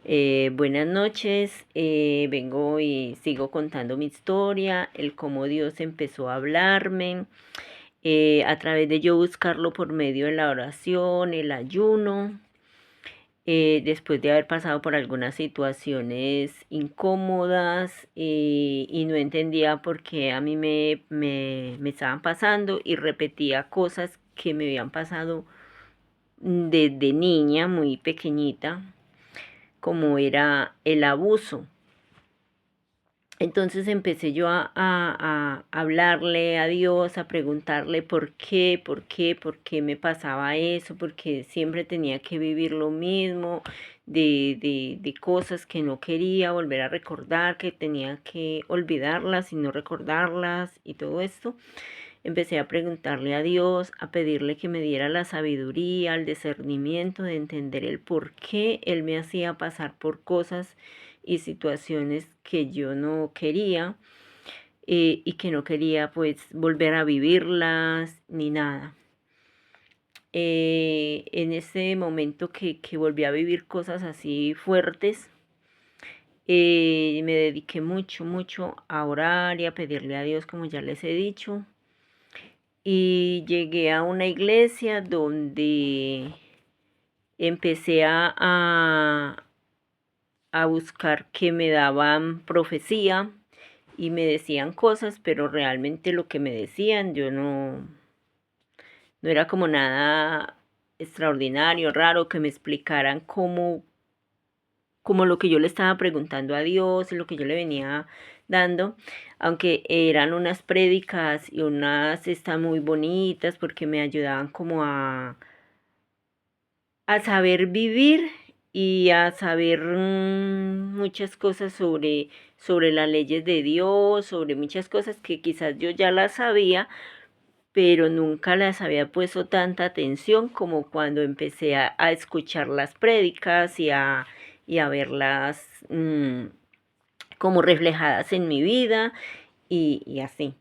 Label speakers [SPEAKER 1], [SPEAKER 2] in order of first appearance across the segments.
[SPEAKER 1] Buenas noches, vengo y sigo contando mi historia, el cómo Dios empezó a hablarme, a través de yo buscarlo por medio de la oración, el ayuno, después de haber pasado por algunas situaciones incómodas y no entendía por qué a mí me estaban pasando y repetía cosas que me habían pasado desde niña, muy pequeñita, como era el abuso. Entonces empecé yo a hablarle a Dios, a preguntarle por qué me pasaba eso, porque siempre tenía que vivir lo mismo, de cosas que no quería volver a recordar, que tenía que olvidarlas y no recordarlas y todo esto. Empecé a preguntarle a Dios, a pedirle que me diera la sabiduría, el discernimiento de entender el por qué Él me hacía pasar por cosas y situaciones que yo no quería y que no quería pues volver a vivirlas ni nada. En ese momento que volví a vivir cosas así fuertes, me dediqué mucho a orar y a pedirle a Dios, como ya les he dicho. Y llegué a una iglesia donde empecé a buscar que me daban profecía y me decían cosas, pero realmente lo que me decían yo no era como nada extraordinario, raro, que me explicaran como lo que yo le estaba preguntando a Dios y lo que yo le venía dando, aunque eran unas prédicas y unas están muy bonitas porque me ayudaban como a saber vivir y a saber muchas cosas sobre las leyes de Dios, sobre muchas cosas que quizás yo ya las sabía, pero nunca las había puesto tanta atención como cuando empecé a escuchar las prédicas y a verlas como reflejadas en mi vida y así.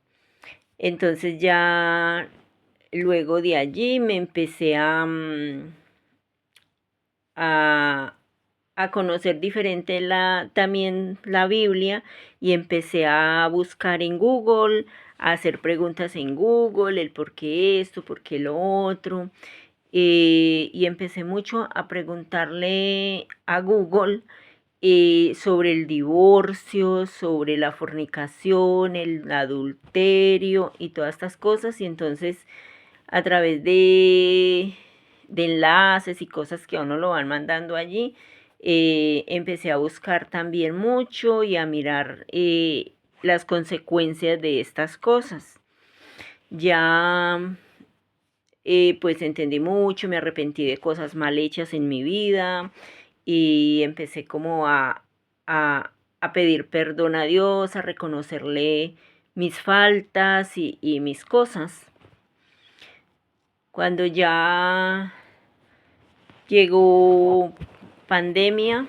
[SPEAKER 1] Entonces ya luego de allí me empecé a, a conocer diferente también la Biblia y empecé a buscar en Google, a hacer preguntas en Google, el por qué esto, por qué lo otro. Y empecé mucho a preguntarle a Google sobre el divorcio, sobre la fornicación, el adulterio y todas estas cosas. Y entonces a través de enlaces y cosas que a uno lo van mandando allí, empecé a buscar también mucho y a mirar las consecuencias de estas cosas. Ya pues entendí mucho, me arrepentí de cosas mal hechas en mi vida y empecé como a pedir perdón a Dios, a reconocerle mis faltas y mis cosas. Cuando ya llegó pandemia,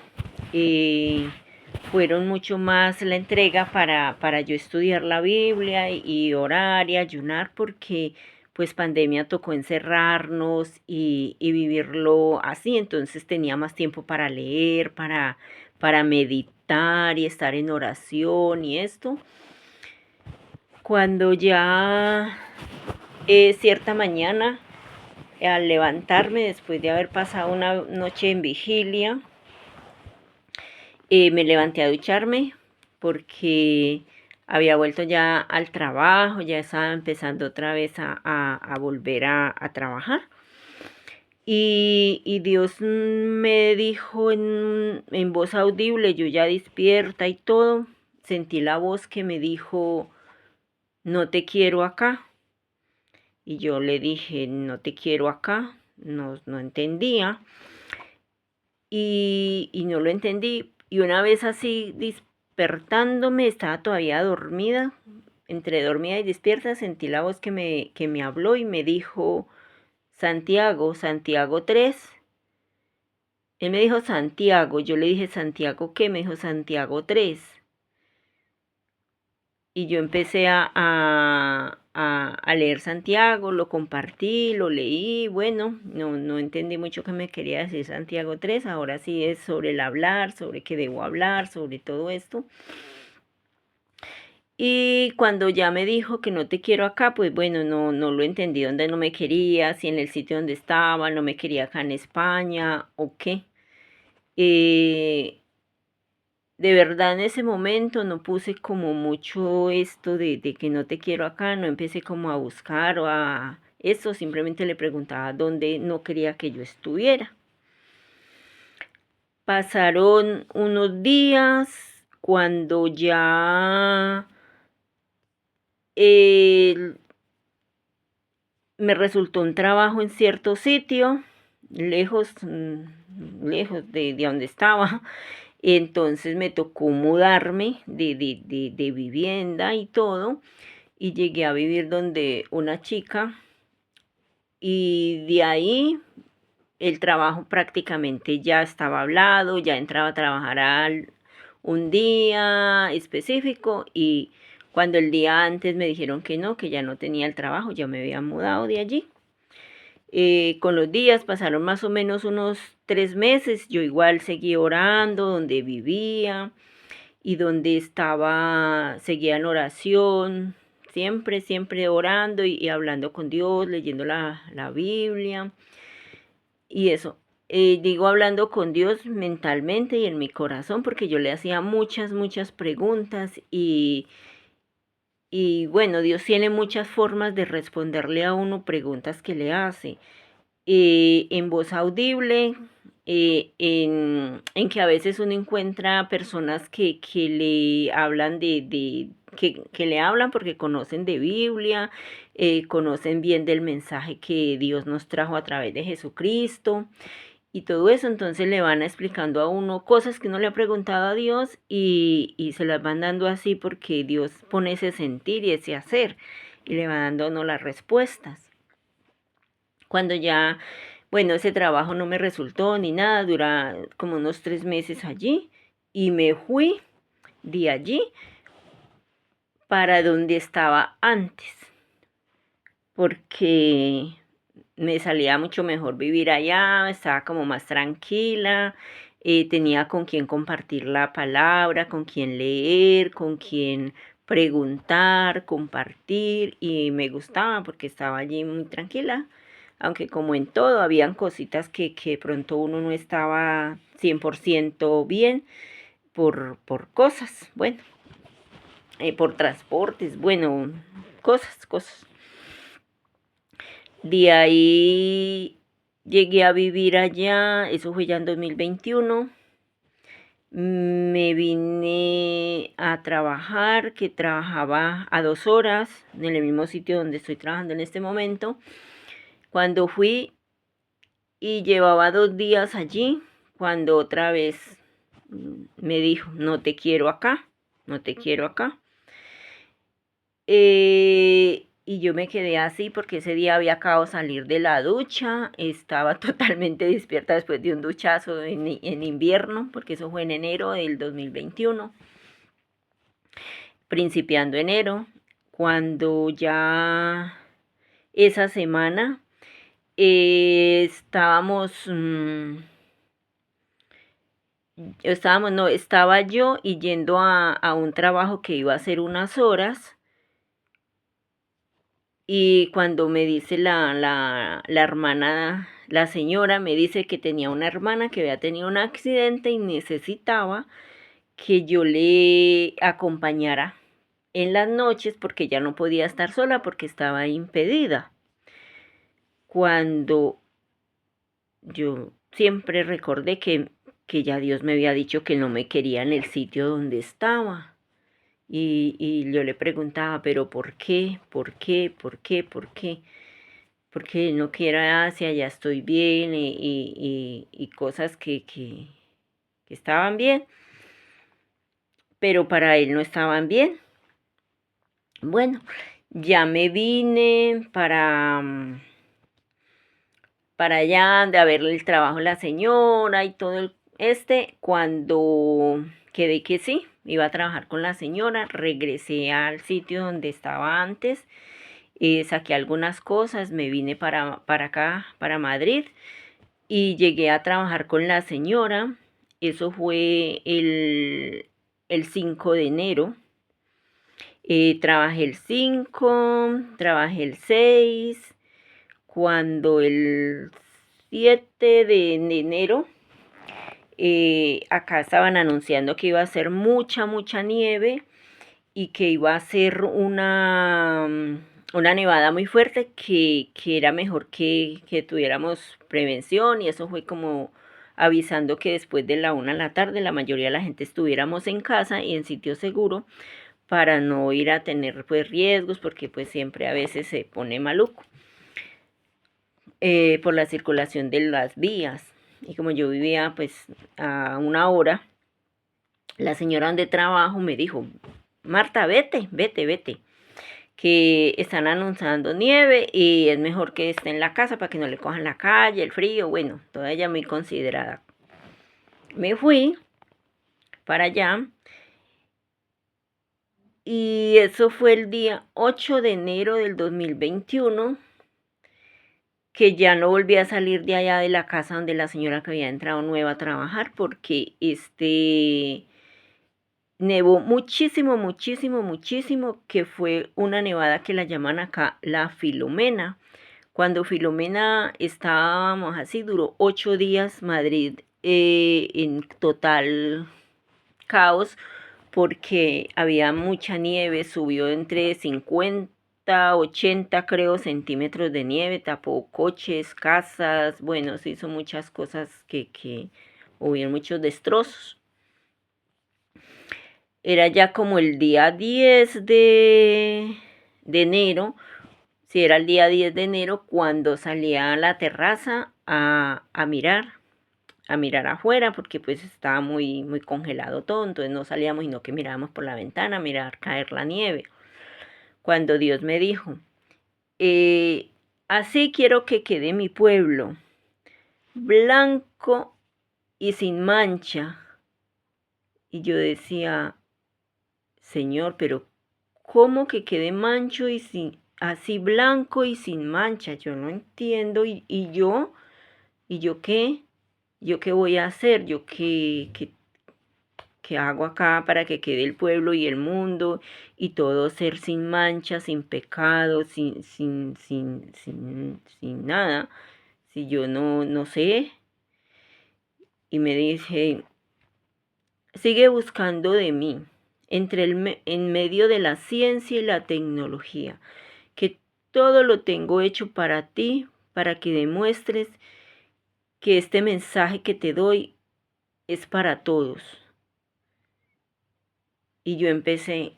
[SPEAKER 1] fueron mucho más la entrega para yo estudiar la Biblia y orar y ayunar porque pues pandemia tocó encerrarnos y vivirlo así, entonces tenía más tiempo para leer, para meditar y estar en oración y esto. Cuando ya cierta mañana al levantarme después de haber pasado una noche en vigilia, me levanté a ducharme porque había vuelto ya al trabajo, ya estaba empezando otra vez a volver a trabajar. Y Dios me dijo en voz audible, yo ya despierta y todo, sentí la voz que me dijo, no te quiero acá. Y yo le dije, no te quiero acá, no entendía. Y no lo entendí. Y una vez así despertándome, estaba todavía dormida, entre dormida y despierta, sentí la voz que me habló y me dijo, Santiago, Santiago 3. Él me dijo Santiago, yo le dije Santiago ¿qué? Me dijo Santiago 3. Y yo empecé a leer Santiago, lo compartí, lo leí, bueno, no entendí mucho qué me quería decir Santiago 3, ahora sí es sobre el hablar, sobre qué debo hablar, sobre todo esto. Y cuando ya me dijo que no te quiero acá, pues bueno, no lo entendí, donde no me quería, si en el sitio donde estaba, no me quería acá en España o qué. Eh, de verdad en ese momento no puse como mucho esto de que no te quiero acá, no empecé como a buscar o a eso, simplemente le preguntaba dónde no quería que yo estuviera. Pasaron unos días cuando ya me resultó un trabajo en cierto sitio, lejos, lejos de donde estaba. Entonces me tocó mudarme de vivienda y todo, y llegué a vivir donde una chica, y de ahí el trabajo prácticamente ya estaba hablado, ya entraba a trabajar un día específico, y cuando el día antes me dijeron que no, que ya no tenía el trabajo, ya me había mudado de allí. Con los días pasaron más o menos unos 3 meses, yo igual seguí orando donde vivía y donde estaba, seguía en oración, siempre, siempre orando y hablando con Dios, leyendo la Biblia y eso. Digo hablando con Dios mentalmente y en mi corazón, porque yo le hacía muchas, muchas preguntas y bueno, Dios tiene muchas formas de responderle a uno preguntas que le hace. En voz audible, en que a veces uno encuentra personas que le hablan que le hablan porque conocen de Biblia, conocen bien del mensaje que Dios nos trajo a través de Jesucristo y todo eso, entonces le van explicando a uno cosas que uno le ha preguntado a Dios y se las van dando así porque Dios pone ese sentir y ese hacer y le va dando a uno las respuestas. Cuando ya, bueno, ese trabajo no me resultó ni nada, dura como unos 3 meses allí y me fui de allí para donde estaba antes, porque me salía mucho mejor vivir allá, estaba como más tranquila, tenía con quien compartir la palabra, con quien leer, con quien preguntar, compartir y me gustaba porque estaba allí muy tranquila, aunque como en todo habían cositas que pronto uno no estaba 100% bien por cosas, bueno, por transportes, bueno, cosas. De ahí llegué a vivir allá, eso fue ya en 2021. Me vine a trabajar, que trabajaba a 2 horas en el mismo sitio donde estoy trabajando en este momento. Cuando fui y llevaba 2 días allí, cuando otra vez me dijo, no te quiero acá, no te quiero acá. Y yo me quedé así porque ese día había acabado de salir de la ducha, estaba totalmente despierta después de un duchazo en invierno, porque eso fue en enero del 2021, principiando enero, cuando ya esa semana no, estaba yo y yendo a un trabajo que iba a hacer unas horas. Y cuando me dice la hermana, la señora me dice que tenía una hermana que había tenido un accidente y necesitaba que yo le acompañara en las noches porque ella no podía estar sola porque estaba impedida. Cuando yo siempre recordé que ya Dios me había dicho que no me quería en el sitio donde estaba. Y yo le preguntaba, pero ¿por qué? ¿Por qué? ¿Por qué? ¿Por qué? Porque no quiero Asia, ya estoy bien y cosas que estaban bien, pero para él no estaban bien. Bueno, ya me vine para allá de a verle el trabajo a la señora y todo cuando quedé que sí, iba a trabajar con la señora, regresé al sitio donde estaba antes saqué algunas cosas, me vine para acá, para Madrid, y llegué a trabajar con la señora. Eso fue el 5 de enero. Trabajé el 5, trabajé el 6, cuando el 7 de enero acá estaban anunciando que iba a ser mucha nieve y que iba a ser una nevada muy fuerte, que era mejor que tuviéramos prevención, y eso fue como avisando que después de la 1 de la tarde la mayoría de la gente estuviéramos en casa y en sitio seguro para no ir a tener pues riesgos, porque pues siempre a veces se pone maluco por la circulación de las vías. Y como yo vivía pues a 1 hora, la señora donde trabajo me dijo: Marta, vete, que están anunciando nieve y es mejor que esté en la casa para que no le cojan la calle, el frío. Bueno, toda ella muy considerada. Me fui para allá y eso fue el día 8 de enero del 2021, que ya no volví a salir de allá de la casa donde la señora que había entrado nueva a trabajar, porque nevó muchísimo, que fue una nevada que la llaman acá la Filomena. Cuando Filomena estábamos así, duró 8 días Madrid en total caos, porque había mucha nieve, subió entre 50, 80 creo centímetros de nieve, tapó coches, casas, bueno, se hizo muchas cosas que hubieron muchos destrozos. Era ya como el día 10 de enero, si era el día 10 de enero, cuando salía a la terraza a mirar afuera, porque pues estaba muy congelado todo, entonces no salíamos, sino que mirábamos por la ventana a mirar caer la nieve. Cuando Dios me dijo: así quiero que quede mi pueblo, blanco y sin mancha. Y yo decía: Señor, pero ¿cómo que quede mancho y así blanco y sin mancha? Yo no entiendo. ¿Y yo qué? ¿Yo qué voy a hacer? ¿Yo qué hago acá para que quede el pueblo y el mundo y todo ser sin mancha, sin pecado, sin nada? Si yo no sé. Y me dice: sigue buscando de mí en medio de la ciencia y la tecnología, que todo lo tengo hecho para ti, para que demuestres que este mensaje que te doy es para todos. Y yo empecé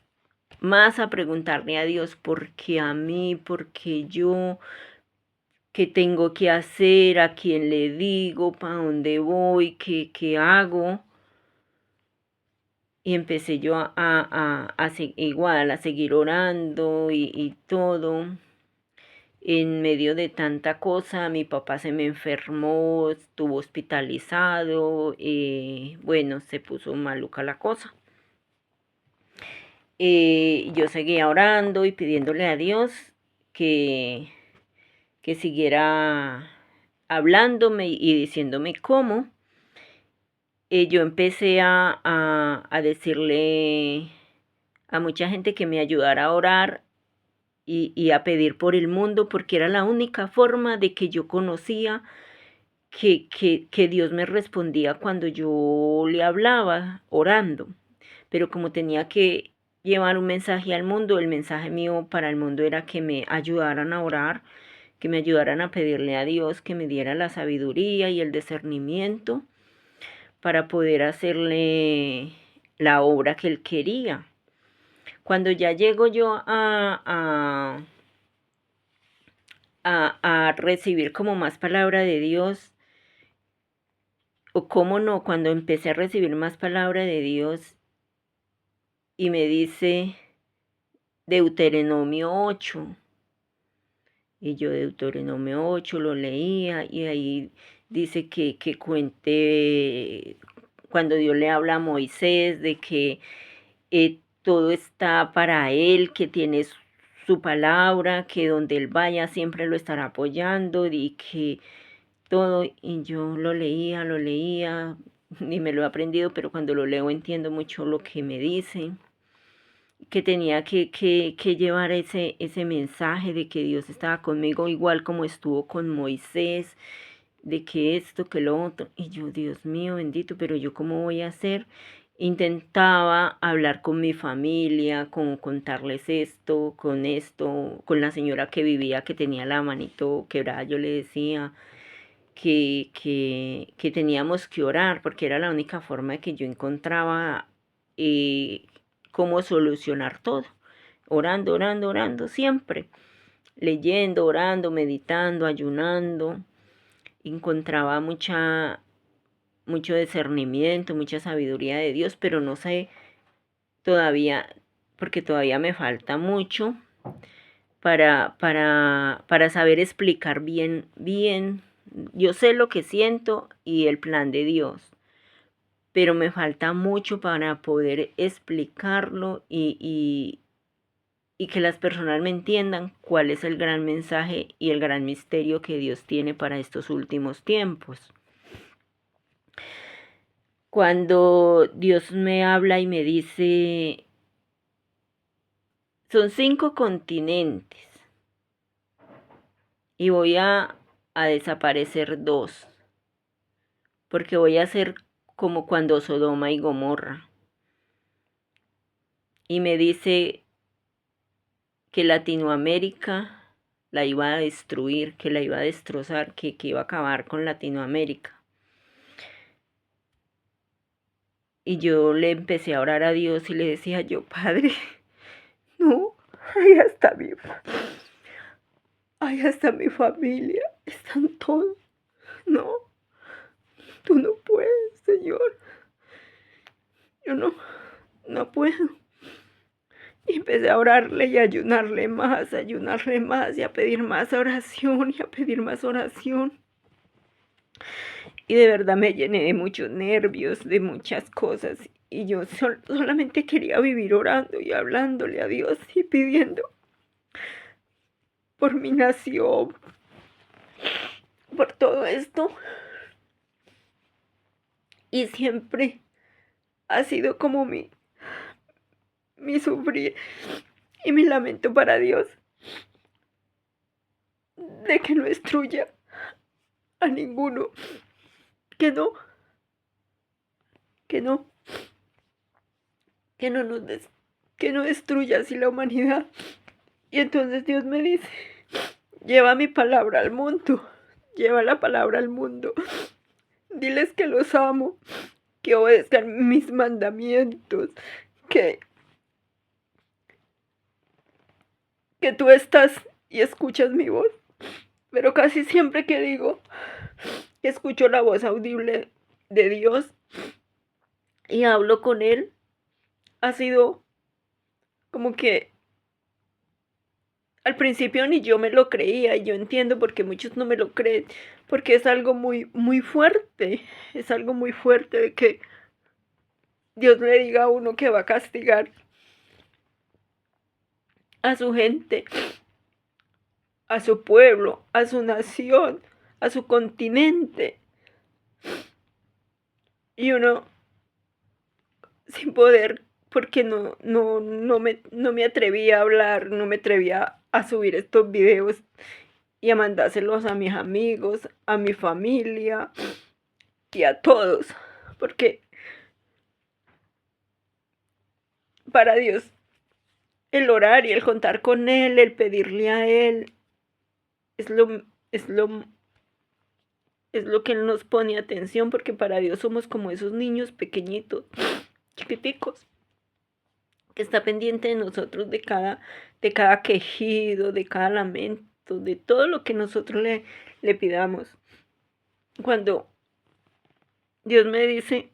[SPEAKER 1] más a preguntarle a Dios: ¿por qué a mí? ¿Por qué yo? ¿Qué tengo que hacer? ¿A quién le digo? ¿Para dónde voy? ¿Qué hago? Y empecé yo igual a seguir orando y todo. En medio de tanta cosa, mi papá se me enfermó, estuvo hospitalizado, bueno, se puso maluca la cosa. Yo seguía orando y pidiéndole a Dios que, que siguiera hablándome y diciéndome cómo. Yo empecé a decirle a mucha gente que me ayudara a orar y a pedir por el mundo, porque era la única forma de que yo conocía que Dios me respondía cuando yo le hablaba orando. Pero como tenía que llevar un mensaje al mundo, el mensaje mío para el mundo era que me ayudaran a orar, que me ayudaran a pedirle a Dios que me diera la sabiduría y el discernimiento para poder hacerle la obra que Él quería. Cuando ya llego yo a recibir como más palabra de Dios, o cómo no, cuando empecé a recibir más palabra de Dios y me dice Deuteronomio 8, y yo Deuteronomio 8 lo leía, y ahí dice que cuente cuando Dios le habla a Moisés de que todo está para él, que tiene su palabra, que donde él vaya siempre lo estará apoyando y que todo, y yo lo leía, ni me lo he aprendido, pero cuando lo leo entiendo mucho lo que me dice, que tenía que llevar ese mensaje de que Dios estaba conmigo igual como estuvo con Moisés, de que esto, que lo otro, y yo, Dios mío, bendito, pero yo cómo voy a hacer. Intentaba hablar con mi familia, con contarles esto, con la señora que vivía, que tenía la manito quebrada, yo le decía que teníamos que orar, porque era la única forma de que yo encontraba cómo solucionar todo. Orando, orando, orando, siempre. Leyendo, orando, meditando, ayunando. Encontraba mucho discernimiento, mucha sabiduría de Dios, pero no sé todavía, porque todavía me falta mucho para saber explicar bien. Yo sé lo que siento y el plan de Dios, pero me falta mucho para poder explicarlo y que las personas me entiendan cuál es el gran mensaje y el gran misterio que Dios tiene para estos últimos tiempos. Cuando Dios me habla y me dice, son 5 continentes y voy a desaparecer 2, porque voy a ser como cuando Sodoma y Gomorra. Y me dice que Latinoamérica la iba a destruir, que la iba a destrozar, que iba a acabar con Latinoamérica. Y yo le empecé a orar a Dios y le decía yo, Padre, no, ahí está mi familia, están todos, no, tú no puedes, Señor, yo no puedo. Y empecé a orarle y a ayunarle más y a pedir más oración y a pedir más oración. Y de verdad me llené de muchos nervios, de muchas cosas. Y yo solamente quería vivir orando y hablándole a Dios y pidiendo por mi nación, por todo esto. Y siempre ha sido como mi sufrir y mi lamento para Dios de que no destruya a ninguno, que no, que no, que no nos que no destruya así la humanidad. Y entonces Dios me dice, lleva mi palabra al mundo, lleva la palabra al mundo, diles que los amo, que obedezcan mis mandamientos, que tú estás y escuchas mi voz. Pero casi siempre que digo que escucho la voz audible de Dios y hablo con Él, ha sido como que al principio ni yo me lo creía, y yo entiendo porque muchos no me lo creen, porque es algo muy fuerte, es algo muy fuerte de que Dios le diga a uno que va a castigar a su gente, a su pueblo, a su nación, a su continente. Y uno sin poder, porque no me atrevía a hablar, no me atrevía a subir estos videos y a mandárselos a mis amigos, a mi familia y a todos, porque para Dios el orar y el contar con Él, el pedirle a Él, es lo, es lo, es lo que Él nos pone atención, porque para Dios somos como esos niños pequeñitos, chiquiticos, que está pendiente de nosotros, de cada quejido, de cada lamento, de todo lo que nosotros le pidamos. Cuando Dios me dice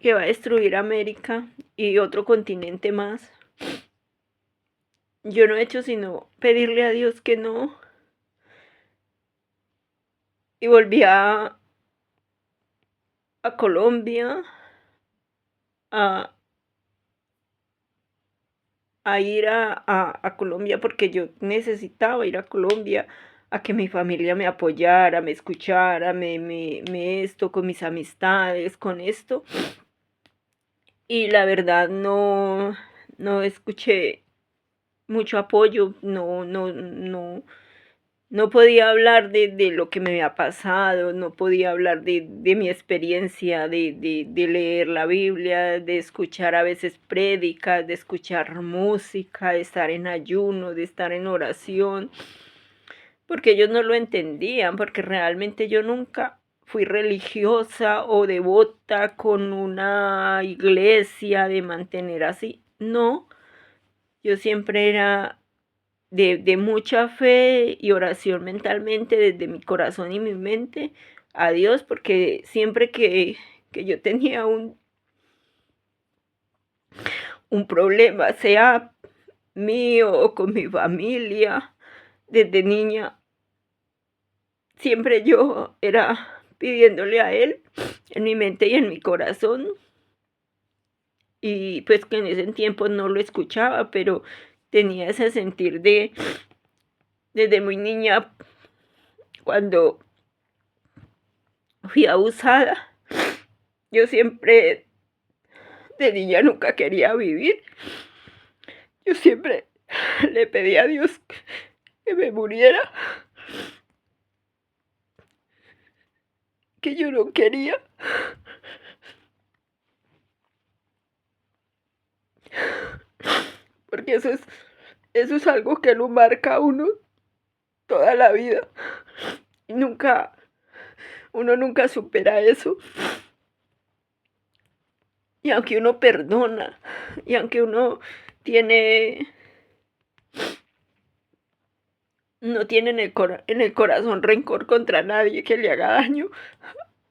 [SPEAKER 1] que va a destruir América y otro continente más, yo no he hecho sino pedirle a Dios que no. Y volví a Colombia, a, a ir a Colombia porque yo necesitaba ir a Colombia, a que mi familia me apoyara, me escuchara, me esto, con mis amistades, con esto. Y la verdad no escuché mucho apoyo, no podía hablar de lo que me había pasado, no podía hablar de mi experiencia de leer la Biblia, de escuchar a veces prédicas, de escuchar música, de estar en ayuno, de estar en oración, porque ellos no lo entendían, porque realmente yo nunca fui religiosa o devota con una iglesia de mantener así. No, yo siempre era de mucha fe y oración mentalmente desde mi corazón y mi mente a Dios, porque siempre que yo tenía un problema, sea mío o con mi familia, desde niña, siempre yo era pidiéndole a Él en mi mente y en mi corazón, y pues que en ese tiempo no lo escuchaba, pero tenía ese sentir desde muy niña, cuando fui abusada. Yo siempre de niña nunca quería vivir. Yo siempre le pedí a Dios que me muriera, que yo no quería. Porque eso es algo que lo marca a uno toda la vida. Y uno nunca supera eso. Y aunque uno perdona, y aunque uno tiene, no tiene en el corazón rencor contra nadie que le haga daño,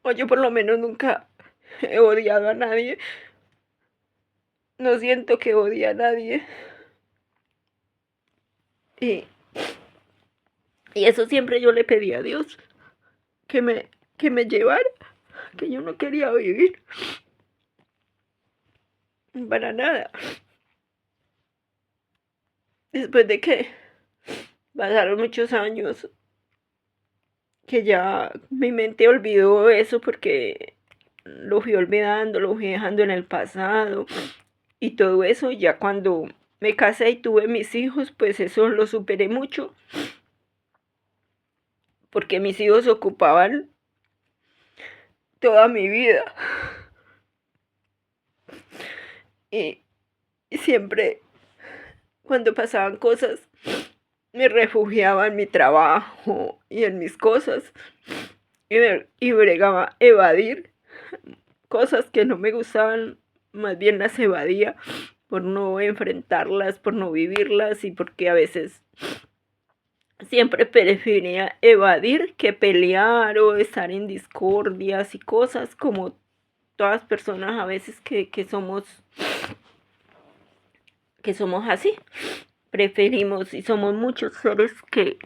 [SPEAKER 1] o yo por lo menos nunca he odiado a nadie, no siento que odie a nadie. Y, y eso siempre yo le pedí a Dios, que que me llevara, que yo no quería vivir, para nada. Después de que pasaron muchos años, que ya mi mente olvidó eso porque lo fui olvidando, lo fui dejando en el pasado y todo eso, ya cuando me casé y tuve mis hijos, pues eso lo superé mucho, porque mis hijos ocupaban toda mi vida. Y siempre, cuando pasaban cosas, me refugiaba en mi trabajo y en mis cosas, y bregaba evadir cosas que no me gustaban, más bien las evadía por no enfrentarlas, por no vivirlas, y porque a veces siempre prefería evadir que pelear o estar en discordias y cosas, como todas personas a veces que somos así. Preferimos, y somos muchos seres que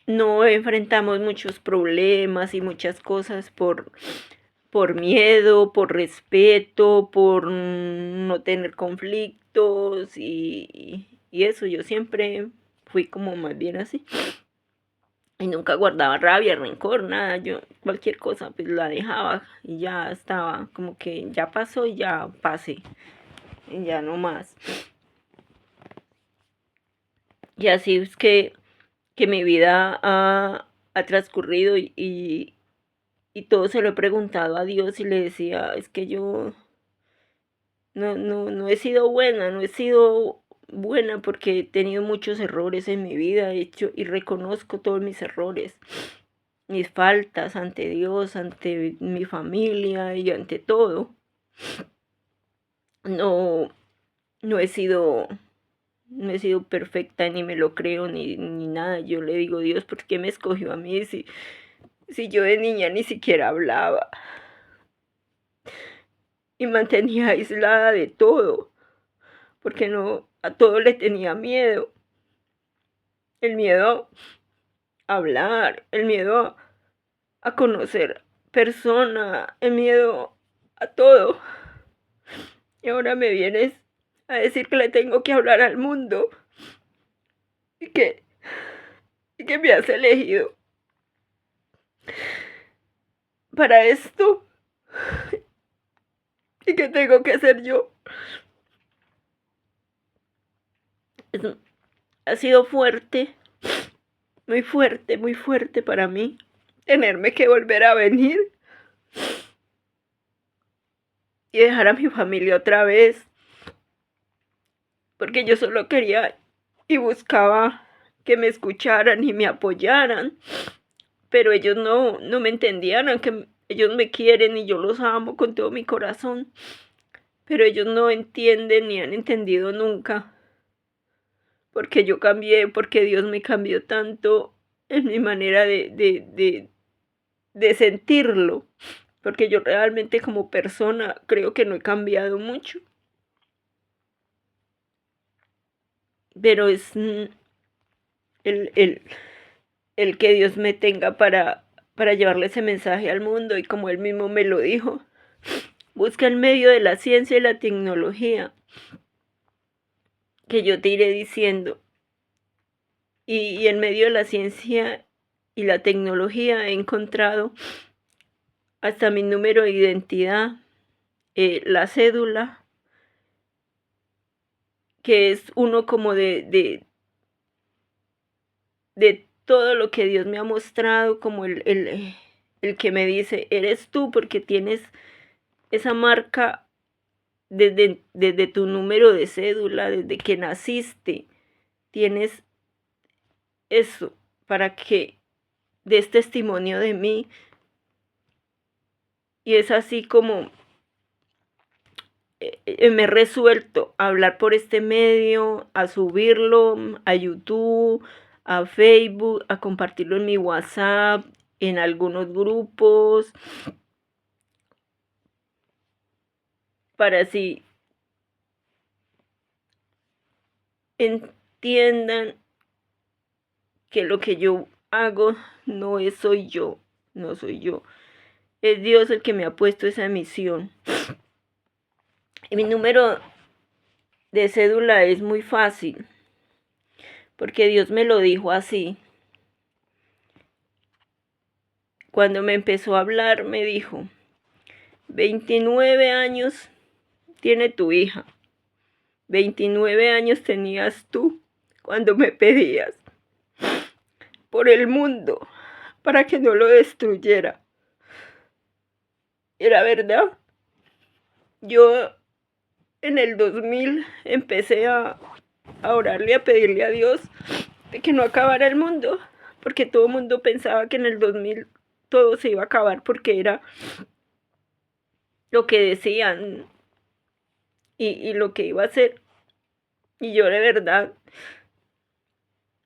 [SPEAKER 1] no enfrentamos muchos problemas y muchas cosas por miedo, por respeto, por no tener conflictos, y eso. Yo siempre fui como más bien así. Y nunca guardaba rabia, rencor, nada. Yo cualquier cosa pues la dejaba y ya estaba como que ya pasó y ya pasé. Y ya no más. Y así es que mi vida ha transcurrido, y todo se lo he preguntado a Dios, y le decía, es que yo no he sido buena, no he sido buena, porque he tenido muchos errores en mi vida, he hecho y reconozco todos mis errores, mis faltas ante Dios, ante mi familia y ante todo. No, no he sido, no he sido perfecta, ni me lo creo, ni nada. Yo le digo, Dios, ¿por qué me escogió a mí si yo de niña ni siquiera hablaba y mantenía aislada de todo? Porque no, a todo le tenía miedo. El miedo a hablar, el miedo a conocer persona, el miedo a todo. Y ahora me vienes a decir que le tengo que hablar al mundo y que me has elegido para esto y que tengo que ser yo. Ha sido fuerte, muy fuerte para mí tenerme que volver a venir y dejar a mi familia otra vez, porque yo solo quería y buscaba que me escucharan y me apoyaran, pero ellos no me entendían, aunque ellos me quieren y yo los amo con todo mi corazón, pero ellos no entienden ni han entendido nunca porque yo cambié, porque Dios me cambió tanto en mi manera de sentirlo, porque yo realmente como persona creo que no he cambiado mucho, pero es el, el que Dios me tenga para llevarle ese mensaje al mundo, y como Él mismo me lo dijo, busca el medio de la ciencia y la tecnología, que yo te iré diciendo, y en medio de la ciencia y la tecnología he encontrado hasta mi número de identidad, la cédula, que es uno como de todo lo que Dios me ha mostrado, como el que me dice, eres tú porque tienes esa marca desde tu número de cédula, desde que naciste, tienes eso para que des testimonio de mí. Y es así como me he resuelto a hablar por este medio, a subirlo a YouTube, a Facebook, a compartirlo en mi WhatsApp, en algunos grupos, para así entiendan que lo que yo hago soy yo, no soy yo. Es Dios el que me ha puesto esa misión. Y mi número de cédula es muy fácil, porque Dios me lo dijo así. Cuando me empezó a hablar, me dijo, 29 años tiene tu hija. 29 años tenías tú cuando me pedías por el mundo para que no lo destruyera. Era verdad. Yo en el 2000 empecé a orarle, a pedirle a Dios de que no acabara el mundo, porque todo el mundo pensaba que en el 2000 todo se iba a acabar porque era lo que decían y lo que iba a ser. Y yo de verdad,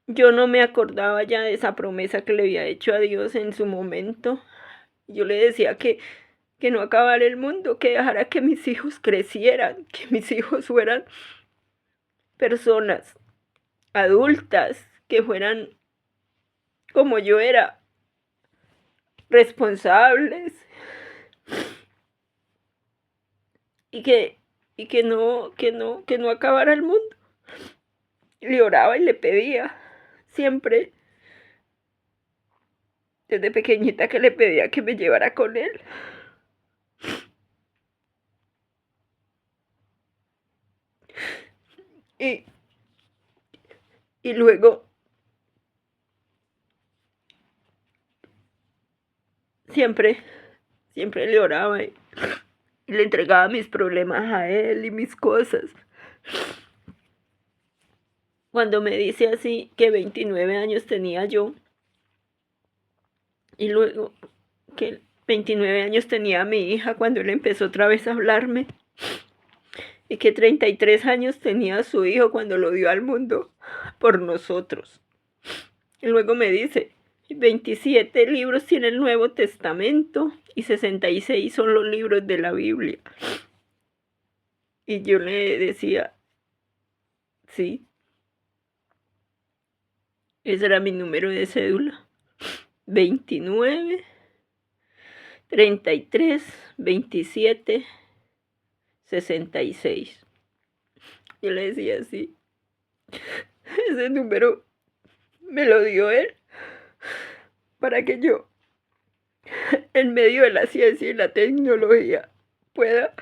[SPEAKER 1] yo no me acordaba ya de esa promesa que le había hecho a Dios en su momento. Yo le decía que no acabara el mundo, que dejara que mis hijos crecieran, que mis hijos fueran personas adultas, que fueran como yo era, responsables, y que no acabara el mundo. Le oraba y le pedía, siempre, desde pequeñita, que le pedía que me llevara con él. Y, y luego siempre, siempre le oraba y le entregaba mis problemas a él y mis cosas. Cuando me dice así que 29 años tenía yo, y luego que 29 años tenía mi hija cuando él empezó otra vez a hablarme, y que 33 años tenía su hijo cuando lo dio al mundo por nosotros. Y luego me dice, 27 libros tiene el Nuevo Testamento y 66 son los libros de la Biblia. Y yo le decía, sí, ese era mi número de cédula, 29, 33, 27, 66. Yo le decía así, ese número me lo dio él para que yo, en medio de la ciencia y la tecnología, pueda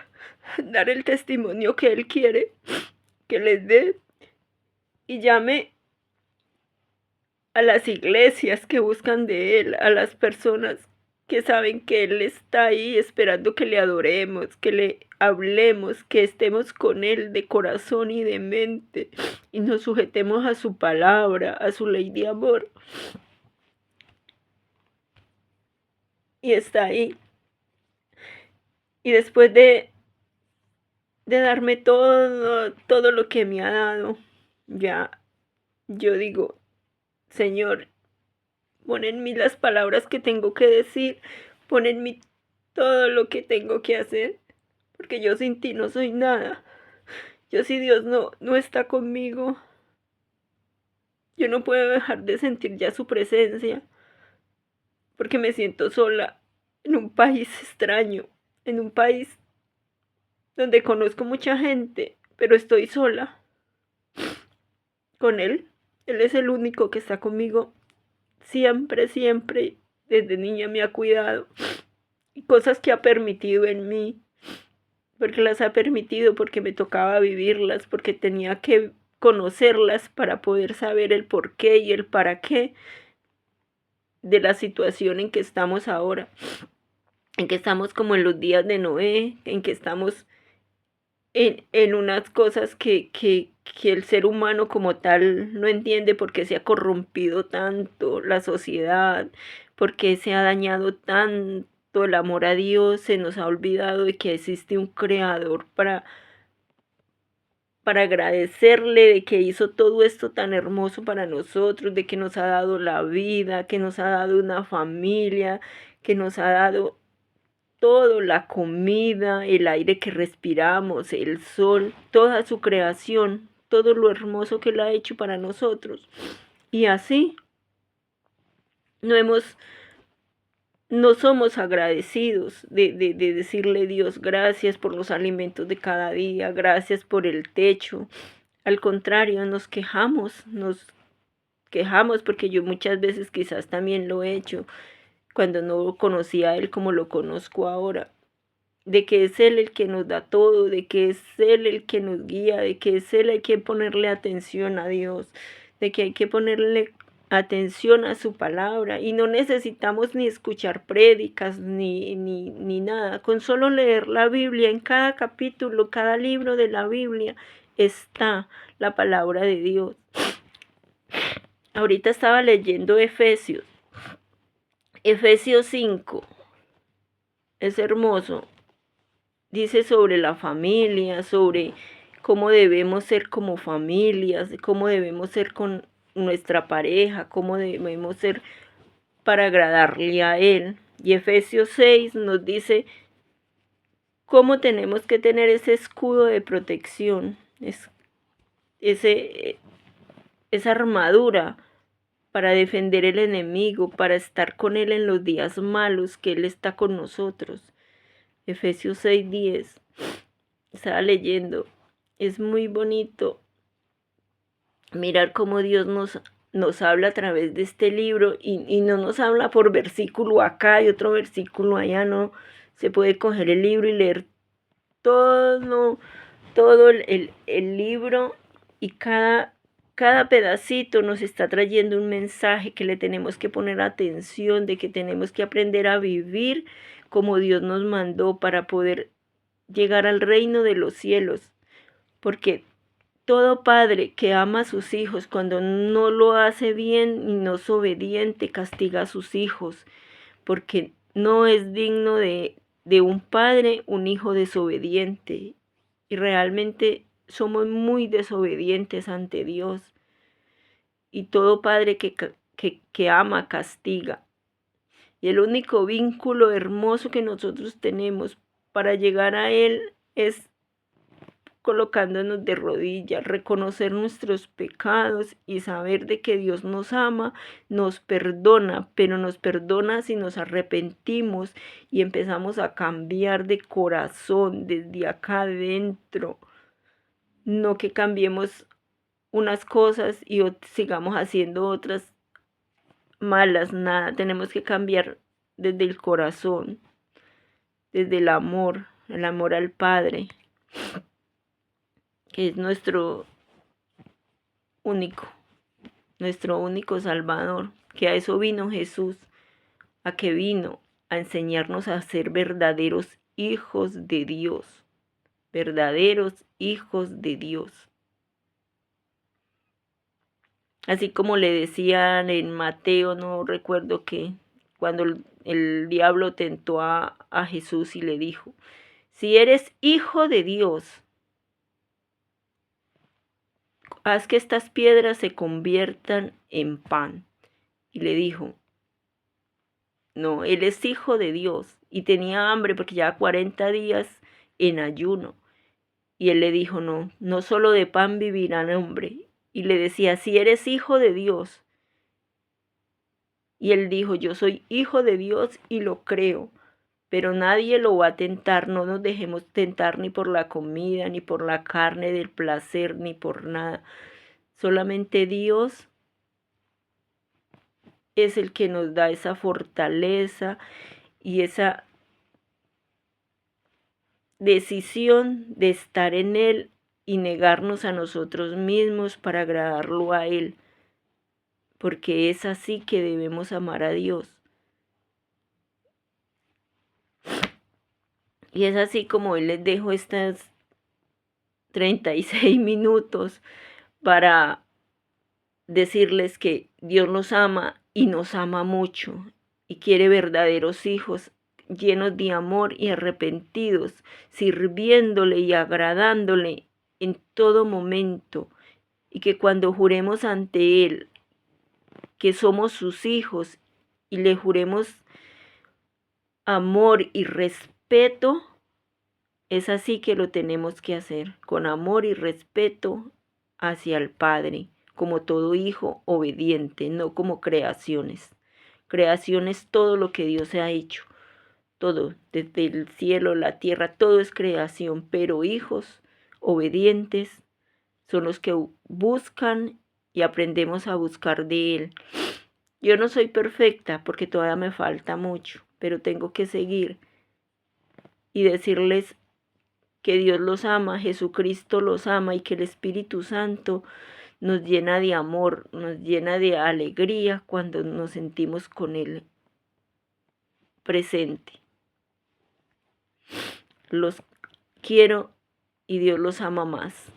[SPEAKER 1] dar el testimonio que él quiere que les dé, y llame a las iglesias que buscan de él, a las personas que saben que él está ahí esperando que le adoremos, que le hablemos, que estemos con él de corazón y de mente y nos sujetemos a su palabra, a su ley de amor. Y está ahí. Y después de darme todo lo que me ha dado, ya yo digo, Señor, pon en mí las palabras que tengo que decir, pon en mí todo lo que tengo que hacer, porque yo sin ti no soy nada. Yo, si Dios no está conmigo, yo no puedo dejar de sentir ya su presencia, porque me siento sola en un país extraño, en un país donde conozco mucha gente, pero estoy sola con él. Él es el único que está conmigo siempre, siempre. Desde niña me ha cuidado, y cosas que ha permitido en mí, porque las ha permitido, porque me tocaba vivirlas, porque tenía que conocerlas para poder saber el por qué y el para qué de la situación en que estamos ahora, en que estamos como en los días de Noé, en que estamos en unas cosas que el ser humano como tal no entiende, por qué se ha corrompido tanto la sociedad, por qué se ha dañado tanto el amor a Dios, se nos ha olvidado de que existe un creador para agradecerle de que hizo todo esto tan hermoso para nosotros, de que nos ha dado la vida, que nos ha dado una familia, que nos ha dado todo, la comida, el aire que respiramos, el sol, toda su creación, todo lo hermoso que Él ha hecho para nosotros. Y así no hemos, no somos agradecidos de decirle, Dios, gracias por los alimentos de cada día, gracias por el techo. Al contrario, nos quejamos porque yo muchas veces quizás también lo he hecho cuando no conocía a Él como lo conozco ahora, de que es Él el que nos da todo, de que es Él el que nos guía, de que es Él hay que ponerle atención a Dios, de que hay que ponerle atención a su palabra, y no necesitamos ni escuchar prédicas ni nada, con solo leer la Biblia, en cada capítulo, cada libro de la Biblia está la palabra de Dios. Ahorita estaba leyendo Efesios 5, es hermoso. Dice sobre la familia, sobre cómo debemos ser como familias, cómo debemos ser con nuestra pareja, cómo debemos ser para agradarle a Él. Y Efesios 6 nos dice cómo tenemos que tener ese escudo de protección, esa armadura para defender el enemigo, para estar con Él en los días malos, que Él está con nosotros. Efesios 6:10. Estaba leyendo. Es muy bonito mirar cómo Dios nos habla a través de este libro, y no nos habla por versículo acá y otro versículo allá, no. Se puede coger el libro y leer todo el libro, y cada pedacito nos está trayendo un mensaje que le tenemos que poner atención, de que tenemos que aprender a vivir como Dios nos mandó para poder llegar al reino de los cielos, porque todo padre que ama a sus hijos, cuando no lo hace bien y no es obediente, castiga a sus hijos, porque no es digno de un padre un hijo desobediente, y realmente somos muy desobedientes ante Dios, y todo padre que ama castiga. Y el único vínculo hermoso que nosotros tenemos para llegar a Él es colocándonos de rodillas, reconocer nuestros pecados y saber de que Dios nos ama, nos perdona, pero nos perdona si nos arrepentimos y empezamos a cambiar de corazón desde acá adentro. No que cambiemos unas cosas y sigamos haciendo otras malas, nada, tenemos que cambiar desde el corazón, desde el amor al Padre, que es único, nuestro único Salvador, que a eso vino Jesús, a que vino a enseñarnos a ser verdaderos hijos de Dios, verdaderos hijos de Dios. Así como le decían en Mateo, no recuerdo qué, cuando el diablo tentó a Jesús y le dijo, si eres hijo de Dios, haz que estas piedras se conviertan en pan. Y le dijo, no, él es hijo de Dios y tenía hambre porque lleva 40 días en ayuno. Y él le dijo, no, no solo de pan vivirá el hombre. Y le decía, si eres hijo de Dios. Y él dijo, yo soy hijo de Dios y lo creo, pero nadie lo va a tentar, no nos dejemos tentar ni por la comida, ni por la carne del placer, ni por nada. Solamente Dios es el que nos da esa fortaleza y esa decisión de estar en Él y negarnos a nosotros mismos para agradarlo a Él, porque es así que debemos amar a Dios. Y es así como Él les dejo estos 36 minutos para decirles que Dios los ama y nos ama mucho y quiere verdaderos hijos llenos de amor y arrepentidos, sirviéndole y agradándole en todo momento, y que cuando juremos ante Él que somos sus hijos y le juremos amor y respeto, es así que lo tenemos que hacer, con amor y respeto hacia el Padre, como todo hijo obediente, no como creaciones. Creación es todo lo que Dios ha hecho, todo, desde el cielo, la tierra, todo es creación, pero hijos obedientes son los que buscan y aprendemos a buscar de Él. Yo no soy perfecta porque todavía me falta mucho, pero tengo que seguir y decirles que Dios los ama, Jesucristo los ama y que el Espíritu Santo nos llena de amor, nos llena de alegría cuando nos sentimos con Él presente. Los quiero y Dios los ama más.